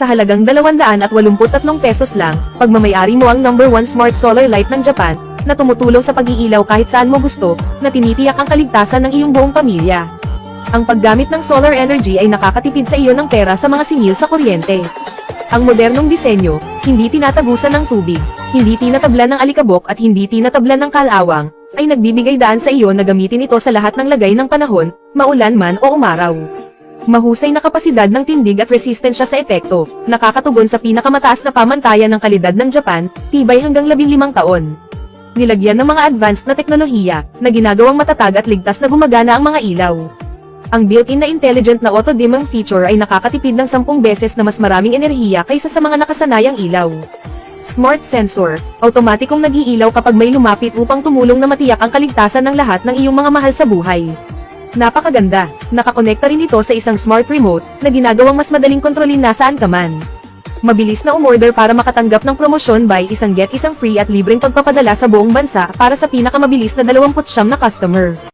Sa halagang 283 pesos lang, pagmamayari mo ang #1 smart solar light ng Japan, na tumutulong sa pag-iilaw kahit saan mo gusto, na tinitiyak ang kaligtasan ng iyong buong pamilya. Ang paggamit ng solar energy ay nakakatipid sa iyo ng pera sa mga singil sa kuryente. Ang modernong disenyo, hindi tinatabusan ng tubig, hindi tinatablan ng alikabok at hindi tinatablan ng kalawang, ay nagbibigay daan sa iyo na gamitin ito sa lahat ng lagay ng panahon, maulan man o umaraw. Mahusay na kapasidad ng tindig at resistensya sa epekto, nakakatugon sa pinakamataas na pamantayan ng kalidad ng Japan, tibay hanggang 15 taon. Nilagyan ng mga advanced na teknolohiya, na ginagawang matatag at ligtas na gumagana ang mga ilaw. Ang built-in na intelligent na auto-dimming feature ay nakakatipid ng 10 beses na mas maraming enerhiya kaysa sa mga nakasanayang ilaw. Smart sensor, automatikong nag-iilaw kapag may lumapit upang tumulong na matiyak ang kaligtasan ng lahat ng iyong mga mahal sa buhay. Napakaganda, nakakonekta rin ito sa isang smart remote, na ginagawang mas madaling kontrolin nasaan ka man. Mabilis na umorder para makatanggap ng promosyon buy isang get isang free at libreng pagpapadala sa buong bansa para sa pinakamabilis na 29 na customer.